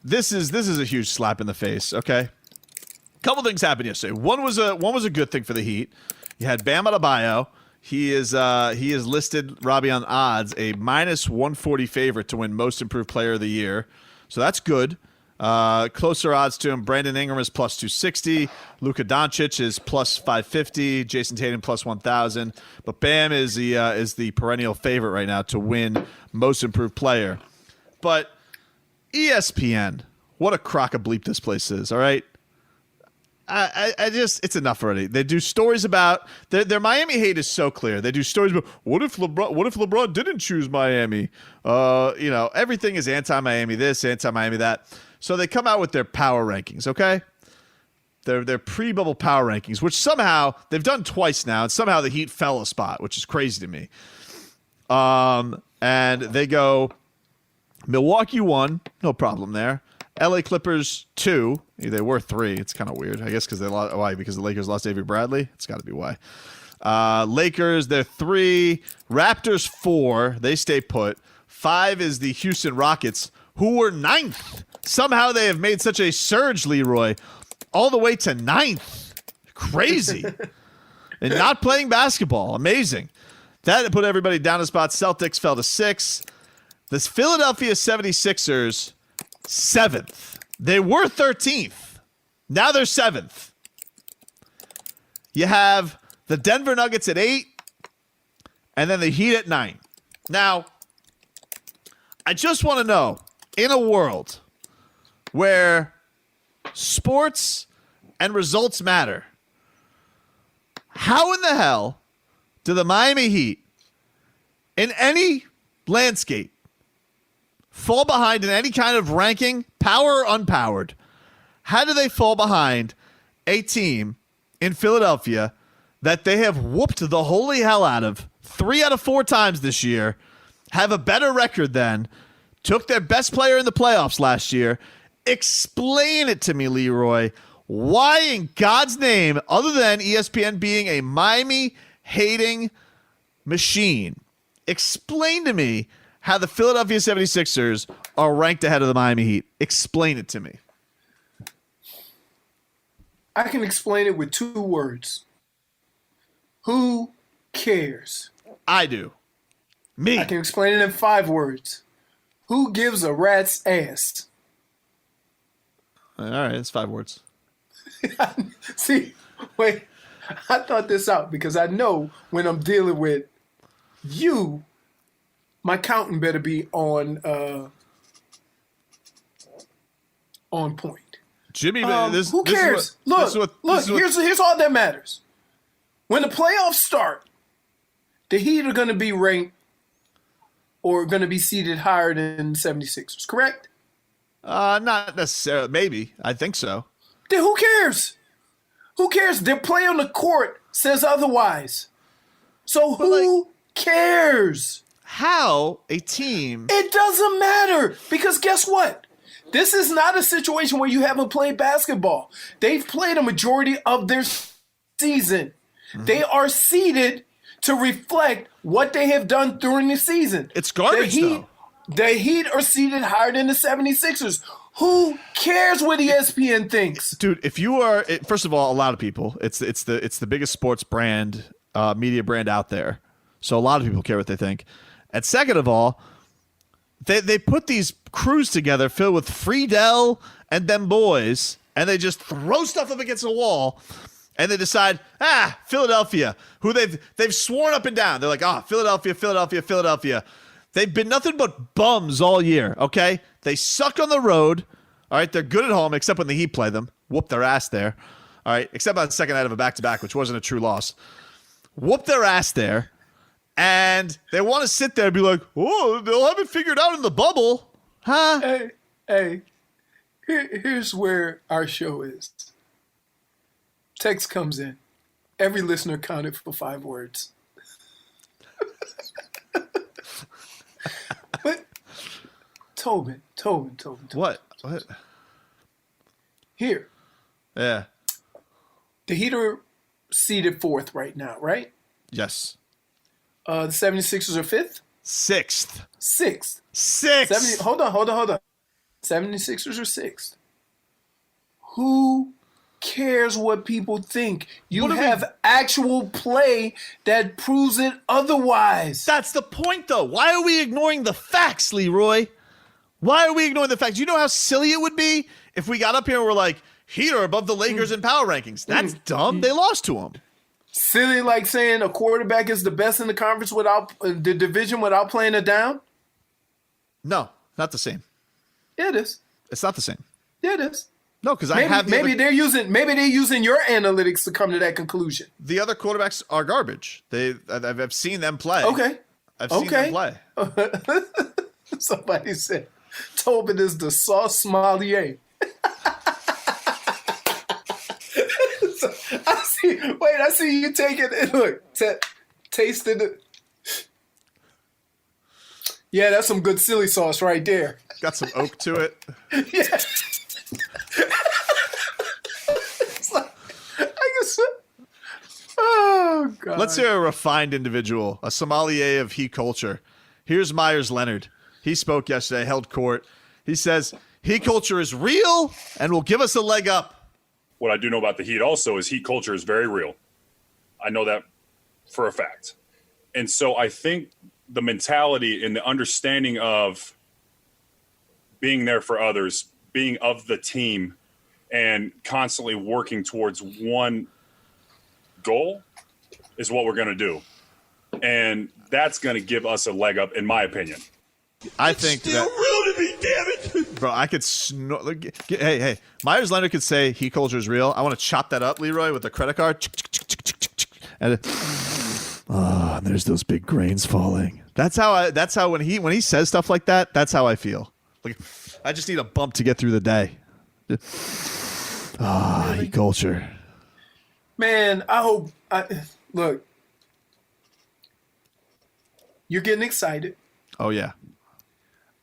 this is a huge slap in the face. Okay, couple things happened yesterday. One was a good thing for the Heat. You had Bam Adebayo. He is listed, Robbie, on odds a -140 favorite to win Most Improved Player of the Year. So that's good. Closer odds to him. Brandon Ingram is +260. Luka Doncic is +550. Jason Tatum +1000. But Bam is the perennial favorite right now to win Most Improved Player. But ESPN, what a crock of bleep this place is. All right. I just, it's enough already. They do stories about their Miami hate is so clear. They do stories about what if LeBron didn't choose Miami? Everything is anti-Miami this, anti-Miami that. So they come out with their power rankings, okay? Their pre-bubble power rankings, which somehow they've done twice now, and somehow the Heat fell a spot, which is crazy to me. And they go Milwaukee 1, no problem there. LA Clippers 2. They were 3. It's kind of weird, I guess, because they lost. Why? Because the Lakers lost Avery Bradley. It's got to be why. Lakers, they're 3. Raptors 4. They stay put. 5 is the Houston Rockets, who were 9th. Somehow they have made such a surge, Leroy, all the way to 9th. Crazy. And not playing basketball. Amazing. That put everybody down a spot. Celtics fell to 6. This Philadelphia 76ers, 7th. They were 13th. Now they're 7th. You have the Denver Nuggets at 8, and then the Heat at 9. Now, I just want to know, in a world where sports and results matter, how in the hell do the Miami Heat, in any landscape, fall behind in any kind of ranking, power or unpowered? How do they fall behind a team in Philadelphia that they have whooped the holy hell out of 3 out of 4 times this year, have a better record than, took their best player in the playoffs last year? Explain it to me, Leroy. Why in God's name, other than ESPN being a Miami-hating machine, explain to me how the Philadelphia 76ers are ranked ahead of the Miami Heat. Explain it to me. I can explain it with 2 words. Who cares? I do. Me. I can explain it in 5 words. Who gives a rat's ass? All right, it's 5 words. See, wait. I thought this out because I know when I'm dealing with you, my counting better be on point. Jimmy, who cares? Look, here's all that matters. When the playoffs start, the Heat are going to be ranked or going to be seated higher than the 76ers, correct? Not necessarily. Maybe. I think so. Then who cares? Who cares? Their play on the court says otherwise. So who cares? How a team... It doesn't matter, because guess what? This is not a situation where you haven't played basketball. They've played a majority of their season. Mm-hmm. They are seeded to reflect what they have done during the season. It's garbage, though. The Heat are seeded higher than the 76ers. Who cares what ESPN thinks? Dude, if you are... First of all, a lot of people. It's the biggest sports brand, media brand out there. So a lot of people care what they think. And second of all, they put these crews together filled with Friedel and them boys, and they just throw stuff up against the wall, and they decide, Philadelphia, who they've sworn up and down. They're like, Philadelphia, Philadelphia, Philadelphia. They've been nothing but bums all year, okay? They suck on the road. All right, they're good at home, except when the Heat play them. Whoop their ass there. All right, except on the second night of a back-to-back, which wasn't a true loss. Whoop their ass there. And they want to sit there and be like, oh, they'll have it figured out in the bubble. Huh? Hey, here's where our show is. Text comes in. Every listener counted for 5 words. But Tobin. What? Here. Yeah. The Heat are seeded 4th right now, right? Yes. The 76ers are 5th? 6th. 6th. 6th. Hold on. 76ers are sixth. Who cares what people think? You have actual play that proves it otherwise. That's the point, though. Why are we ignoring the facts, Leroy? Why are we ignoring the facts? You know how silly it would be if we got up here and we're like, Heat are above the Lakers in power rankings. That's dumb. They lost to them. Silly like saying a quarterback is the best in the conference without the division without playing it down? No, not the same. Yeah, it is. It's not the same. Yeah, it is. No, because maybe they're using your analytics to come to that conclusion. The other quarterbacks are garbage. I've seen them play. Okay. I've seen them play. Somebody said Tobin is the sauce sommelier. I see you taking it. Look, tasting it. Yeah, that's some good silly sauce right there. Got some oak to it. Yeah. Oh, God. Let's hear a refined individual, a sommelier of Heat culture. Here's Meyers Leonard. He spoke yesterday, held court. He says, Heat culture is real and will give us a leg up. What I do know about the Heat also is Heat culture is very real. I know that for a fact. And so I think the mentality and the understanding of being there for others, being of the team, and constantly working towards one goal is what we're going to do. And that's going to give us a leg up, in my opinion. I think still real to me, damn it. Bro, I could hey, Meyers Leonard could say Heat culture is real. I want to chop that up, Leroy, with a credit card. And there's those big grains falling. That's how when he says stuff like that, that's how I feel. Like I just need a bump to get through the day. Heat culture. Man, look. You're getting excited. Oh yeah.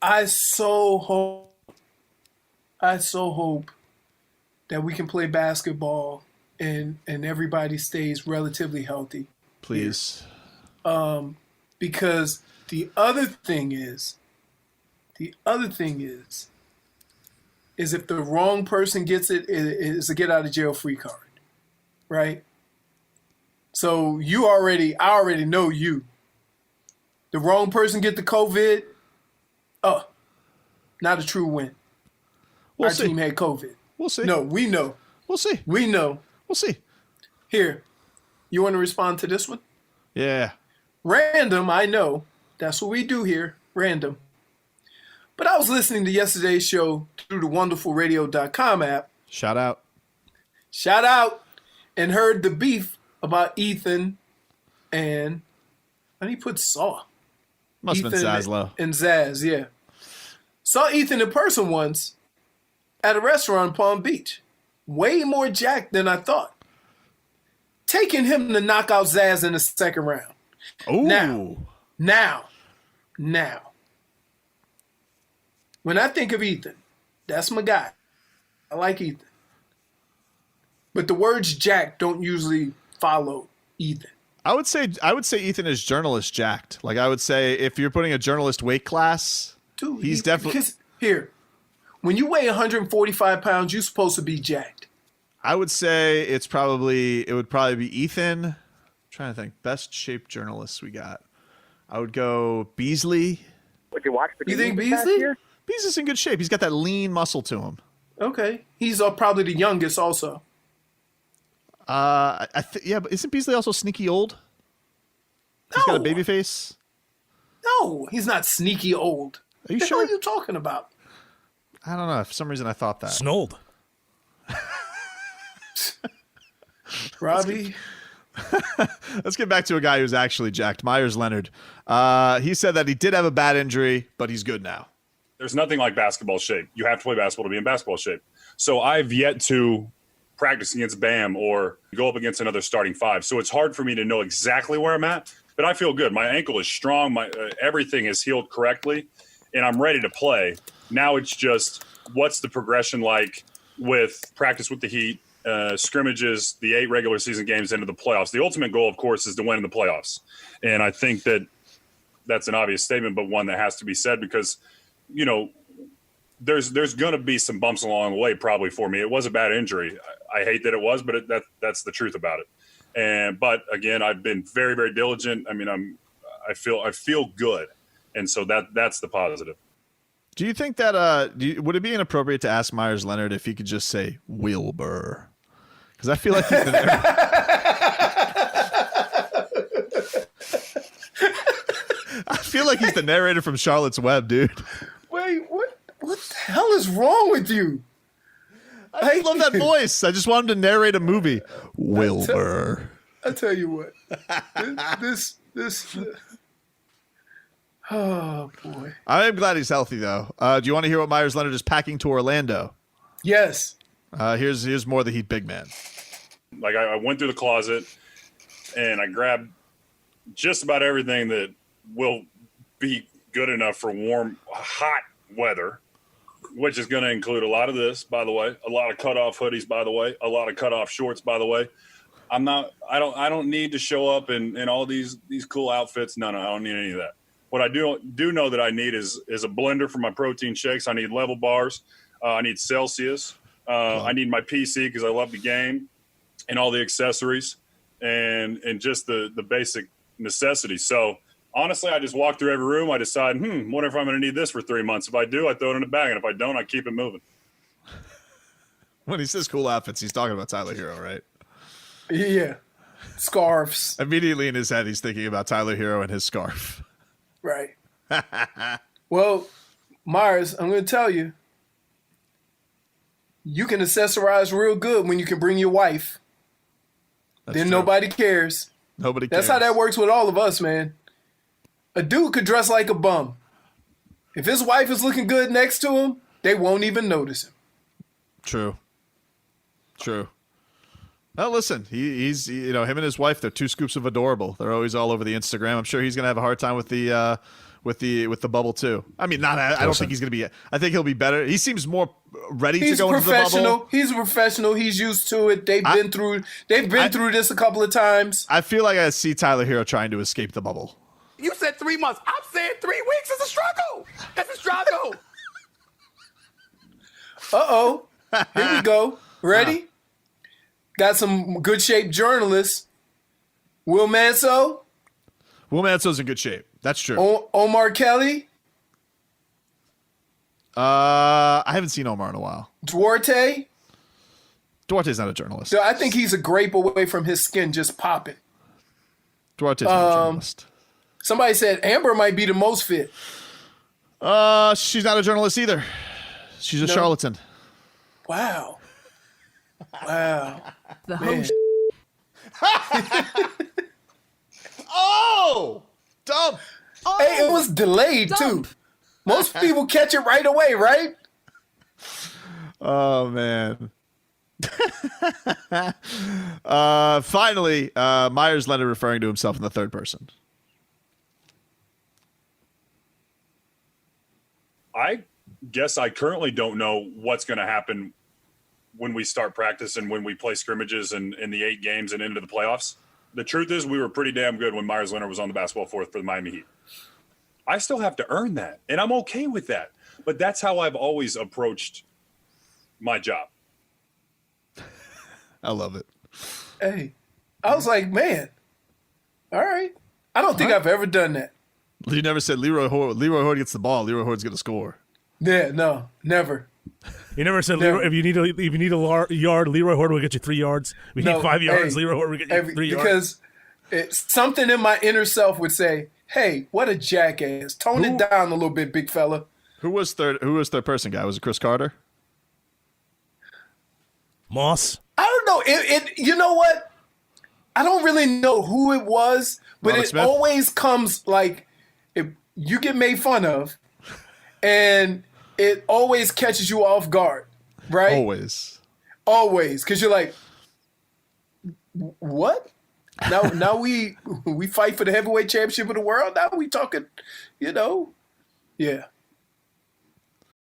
I so hope that we can play basketball and everybody stays relatively healthy. Please. Because the other thing is if the wrong person gets it, is a get out of jail free card. Right? So I already know you. The wrong person get the COVID, not a true win. Our team had COVID. We'll see. No, we know. We'll see. We know. We'll see. Here, you want to respond to this one? Yeah. Random, I know. That's what we do here. Random. But I was listening to yesterday's show through the wonderfulradio.com app. Shout out. And heard the beef about Ethan and he put Saw. Must have been Zaslow. And Zaz, yeah. Saw Ethan in person once at a restaurant in Palm Beach. Way more jacked than I thought. Taking him to knock out Zaz in the second round. Ooh. Now. When I think of Ethan, that's my guy. I like Ethan. But the words jacked don't usually follow Ethan. I would say Ethan is journalist jacked. Like I would say if you're putting a journalist weight class, dude, he's definitely here. When you weigh 145 pounds, you're supposed to be jacked. I would say it would probably be Ethan. I'm trying to think. Best shaped journalists we got. I would go Beasley. Would you watch the You think Beasley? Beasley's in good shape. He's got that lean muscle to him. Okay. He's probably the youngest also. Yeah, but isn't Beasley also sneaky old? He's got a baby face. No, he's not sneaky old. Are you What the sure? hell are you talking about? I don't know. For some reason, I thought that. Snold. Robbie. Let's get back to a guy who's actually jacked. Meyers Leonard. He said that he did have a bad injury, but he's good now. There's nothing like basketball shape. You have to play basketball to be in basketball shape. So I've yet to practice against Bam or go up against another starting five. So it's hard for me to know exactly where I'm at, but I feel good. My ankle is strong. My everything is healed correctly, and I'm ready to play. Now it's just what's the progression like with practice with the Heat, scrimmages, the 8 regular season games into the playoffs. The ultimate goal, of course, is to win in the playoffs. And I think that that's an obvious statement, but one that has to be said because, there's going to be some bumps along the way probably for me. It was a bad injury. I hate that it was, but that's the truth about it. But again, I've been very, very diligent. I mean, I feel good. And so that's the positive. Do you think that would it be inappropriate to ask Meyers Leonard if he could just say Wilbur? Because I feel like he's the narrator from Charlotte's Web, dude. Wait, what the hell is wrong with you? I love that voice. I just want him to narrate a movie. Wilbur. I tell you what, this. Oh boy! I am glad he's healthy, though. Do you want to hear what Meyers Leonard is packing to Orlando? Yes. Here's more the Heat big man. Like I went through the closet and I grabbed just about everything that will be good enough for warm, hot weather, which is going to include a lot of this, by the way, a lot of cutoff hoodies, by the way, a lot of cutoff shorts, by the way. I don't need to show up in all these cool outfits. No, I don't need any of that. What I do know that I need is a blender for my protein shakes. I need level bars. I need Celsius. I need my PC because I love the game, and all the accessories, and just the basic necessities. So honestly, I just walk through every room. I decide, wonder if I'm going to need this for 3 months. If I do, I throw it in a bag, and if I don't, I keep it moving. When he says cool outfits, he's talking about Tyler Hero, right? Yeah. Scarves. Immediately in his head, he's thinking about Tyler Hero and his scarf. Right. Well, Meyers, I'm going to tell you, you can accessorize real good when you can bring your wife. Then true. Nobody cares. Nobody cares. That's how that works with all of us, man. A dude could dress like a bum. If his wife is looking good next to him, they won't even notice him. True. Well, listen, he's him and his wife. They're 2 scoops of adorable. They're always all over the Instagram. I'm sure he's gonna have a hard time with the bubble too. I mean, I don't think he's gonna be. I think he'll be better. He seems more ready to go into the bubble. He's a professional. He's used to it. They've been through this a couple of times. I feel like I see Tyler Hero trying to escape the bubble. You said 3 months. I'm saying 3 weeks is a struggle. That's a struggle. Uh-oh. Here we go. Ready? Got some good shape journalists. Will Manso. Will Manso's in good shape. That's true. Omar Kelly. I haven't seen Omar in a while. Duarte. Duarte's not a journalist. So I think he's a grape away from his skin just popping. Duarte's not a journalist. Somebody said Amber might be the most fit. She's not a journalist either. She's a charlatan. Wow. The Man. Oh! Dump! Hey, it was delayed too. Most people catch it right away, right? Oh, man. Finally, Meyers Leonard referring to himself in the third person. I guess I currently don't know what's going to happen when we start practice and when we play scrimmages and in the 8 games and into the playoffs. The truth is we were pretty damn good when Meyers Leonard was on the basketball floor for the Miami Heat. I still have to earn that, and I'm okay with that. But that's how I've always approached my job. I love it. Hey, I was like, man, all right. I don't think I've ever done that. You never said Leroy Hoard gets the ball. Leroy Hoard's going to score. Yeah, no, never. You never said Leroy, if you need a yard, Leroy Hoard will get you 3 yards. If you need 5 yards, Leroy Hoard will get you 3 yards. Because something in my inner self would say, "Hey, what a jackass! Tone it down a little bit, big fella." Who was third person guy? Was it Chris Carter? Moss. I don't know. You know what? I don't really know who it was, but Robert it Smith? always comes like if you get made fun of, and it always catches you off guard, right? Always, because you're like, what? Now we fight for the heavyweight championship of the world. Now we talking, yeah.